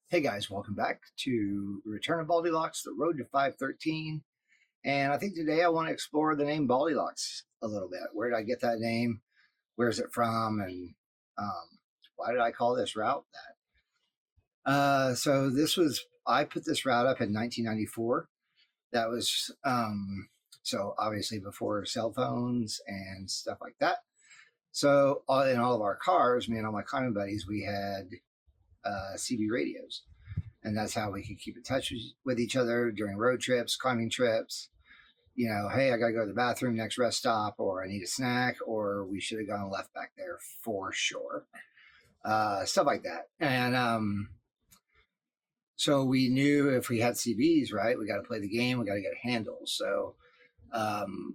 Hey guys, welcome back to Return of Baldielox, the road to 513. And I think today I want to explore the name Baldielox a little bit. Where did I get that name? Where's it from? And um, why did I call this route that? I put this route up in 1994. That was, so obviously before cell phones and stuff like that. So in all of our cars, me and all my climbing buddies, we had CB radios, and that's how we could keep in touch with each other during road trips, climbing trips. Hey, I gotta go to the bathroom next rest stop, or I need a snack, or we should have gone left back there for sure. Stuff like that. And so we knew if we had CBs, right, we got to play the game, we got to get handles. So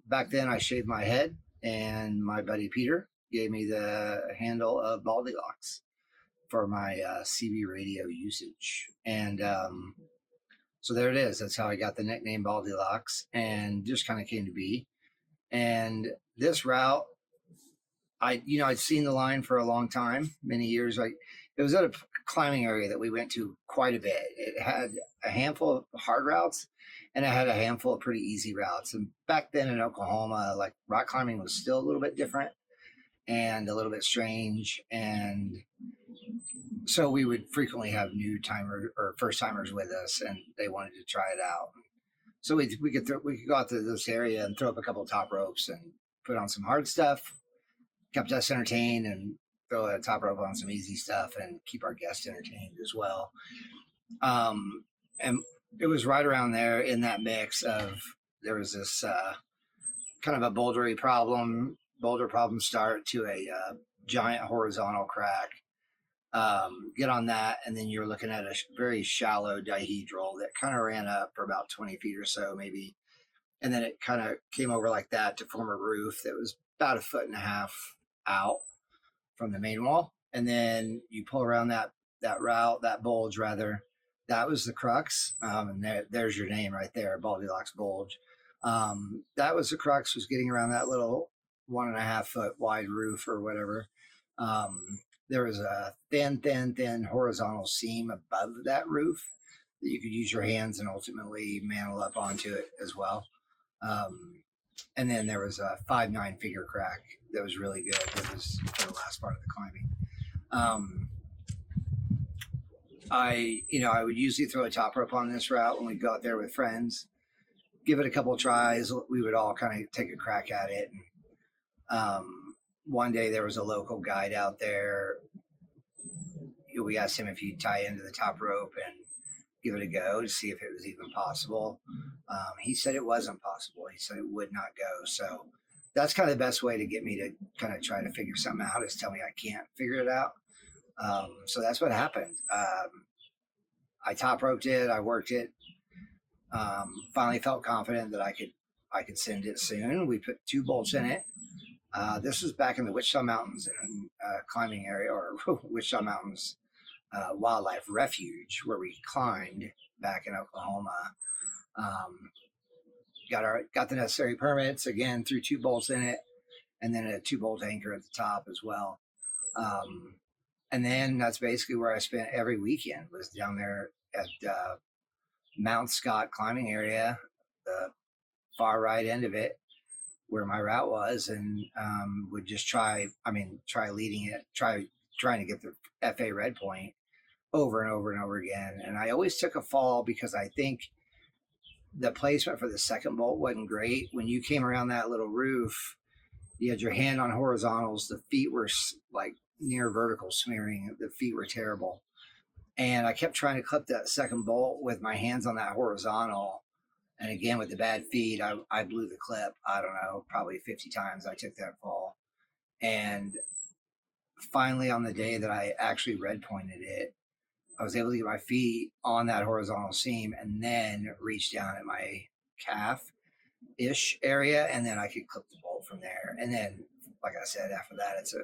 back then I shaved my head, and my buddy Peter gave me the handle of Baldielox for my CB radio usage. And so there it is. That's how I got the nickname Baldielox, and just kind of came to be. And this route, I'd seen the line for a long time, many years. It was at a climbing area that we went to quite a bit. It had a handful of hard routes, and it had a handful of pretty easy routes. And back then in Oklahoma, like, rock climbing was still a little bit different and a little bit strange. And so we would frequently have new timers or first timers with us, and they wanted to try it out. So we could go out to this area and throw up a couple of top ropes and put on some hard stuff, kept us entertained, and throw a top rope on some easy stuff and keep our guests entertained as well. And it was right around there in that mix of, there was this kind of a boulder problem start to a giant horizontal crack. Get on that, and then you're looking at a very shallow dihedral that kind of ran up for about 20 feet or so, maybe. And then it kind of came over like that to form a roof that was about 1.5 feet out from the main wall. And then you pull around that route, that bulge rather. That was the crux. And there's your name right there, Baldielox Bulge. That was the crux, was getting around that little 1.5 foot wide roof or whatever. There was a thin horizontal seam above that roof that you could use your hands and ultimately mantle up onto it as well. And then there was a 5'9" figure crack that was really good. That was for the last part of the climbing. I would usually throw a top rope on this route when we go out there with friends, give it a couple of tries. We would all kind of take a crack at it. And, one day there was a local guide out there. We asked him if he'd tie into the top rope and give it a go to see if it was even possible. He said it wasn't possible. He said it would not go. So that's kind of the best way to get me to kind of try to figure something out, is tell me I can't figure it out. So that's what happened. I top roped it. I worked it. Finally felt confident that I could send it soon. We put 2 bolts in it. This was back in the Wichita Mountains, in a climbing area, or Wichita Mountains Wildlife Refuge, where we climbed back in Oklahoma. Got the necessary permits, again, threw 2 bolts in it, and then a 2-bolt anchor at the top as well. And then that's basically where I spent every weekend, was down there at Mount Scott climbing area, the far right end of it, where my route was, and would just trying to get the FA red point over and over and over again. And I always took a fall because I think the placement for the second bolt wasn't great. When you came around that little roof, you had your hand on horizontals. The feet were like near vertical smearing. The feet were terrible. And I kept trying to clip that second bolt with my hands on that horizontal. And again, with the bad feed, I blew the clip, I don't know, probably 50 times I took that fall. And finally, on the day that I actually red pointed it, I was able to get my feet on that horizontal seam and then reach down at my calf-ish area, and then I could clip the bolt from there. And then, like I said, after that, it's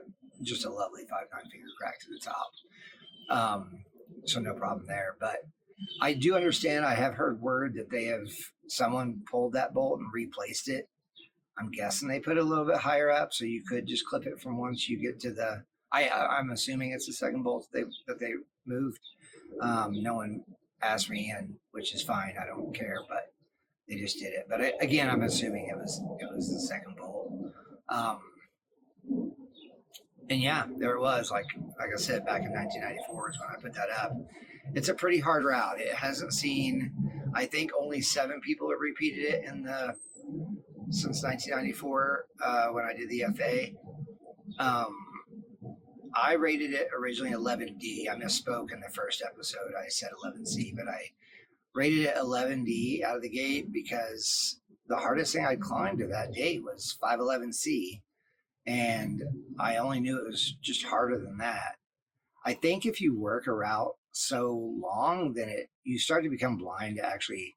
just a lovely 5'9" finger crack to the top. So no problem there. But I do understand, I have heard word that someone pulled that bolt and replaced it. I'm guessing they put it a little bit higher up, so you could just clip it from once you get to I'm assuming it's the second bolt that they moved. No one asked me, and which is fine. I don't care, but they just did it. But again, I'm assuming it was the second bowl. Um, and yeah, there it was. Like I said, back in 1994 is when I put that up. It's a pretty hard route. It hasn't seen. I think only 7 people have repeated it in the since 1994 when I did the FA. Um, I rated it originally 11D. I misspoke in the first episode. I said 11C, but I rated it 11D out of the gate because the hardest thing I'd climbed to that date was 511C. And I only knew it was just harder than that. I think if you work a route so long, then you start to become blind to actually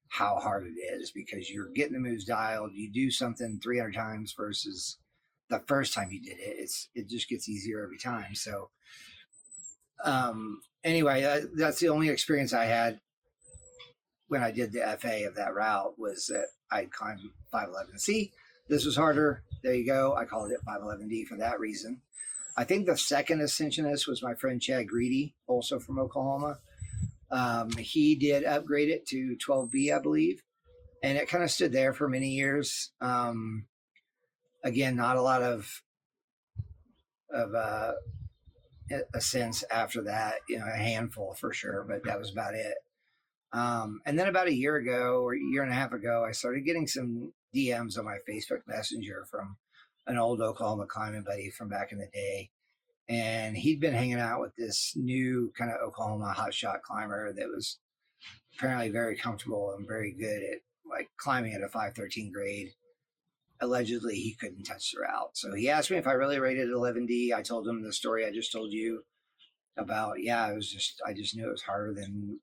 how hard it is because you're getting the moves dialed. You do something 300 times versus the first time you did it. It just gets easier every time. So anyway, that's the only experience I had when I did the FA of that route was that I climbed 511C. This was harder. There you go. I called it 511D for that reason. I think the second ascensionist was my friend Chad Greedy, also from Oklahoma. He did upgrade it to 12B, I believe, and it kind of stood there for many years. Again, not a lot of ascents after that. A handful for sure, but that was about it. And then about a year ago or a year and a half ago, I started getting some DMs on my Facebook Messenger from an old Oklahoma climbing buddy from back in the day. And he'd been hanging out with this new kind of Oklahoma hotshot climber that was apparently very comfortable and very good at like climbing at a 513 grade. Allegedly, he couldn't touch the route. So he asked me if I really rated 11D. I told him the story I just told you about. I just knew it was harder than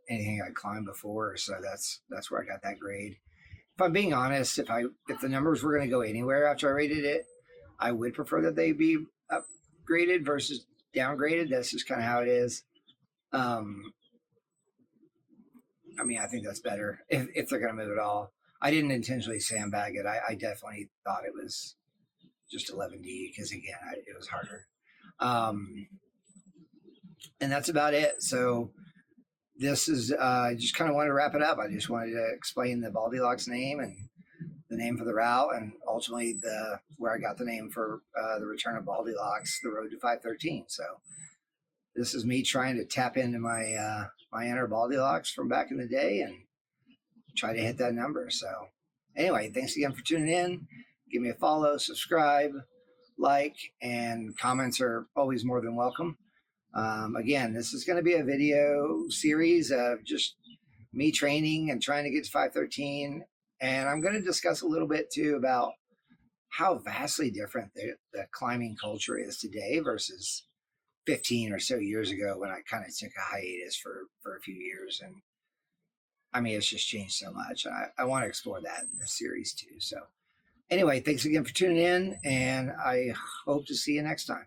anything I'd climbed before. So that's where I got that grade. If I'm being honest, if the numbers were going to go anywhere after I rated it, I would prefer that they be upgraded versus downgraded. That's just kind of how it is. I think that's better if they're going to move it all. I didn't intentionally sandbag it. I definitely thought it was just 11D because, again, it was harder. And that's about it. So this is, I just kind of wanted to wrap it up. I just wanted to explain the Baldielox name and the name for the route and ultimately where I got the name for the return of Baldielox, the road to 513. So this is me trying to tap into my inner Baldielox from back in the day and try to hit that number. So anyway, thanks again for tuning in. Give me a follow, subscribe, like, and comments are always more than welcome. Again, this is going to be a video series of just me training and trying to get to 513. And I'm going to discuss a little bit too about how vastly different the climbing culture is today versus 15 or so years ago when I kind of took a hiatus for a few years. And it's just changed so much. I want to explore that in this series too. So anyway, thanks again for tuning in, and I hope to see you next time.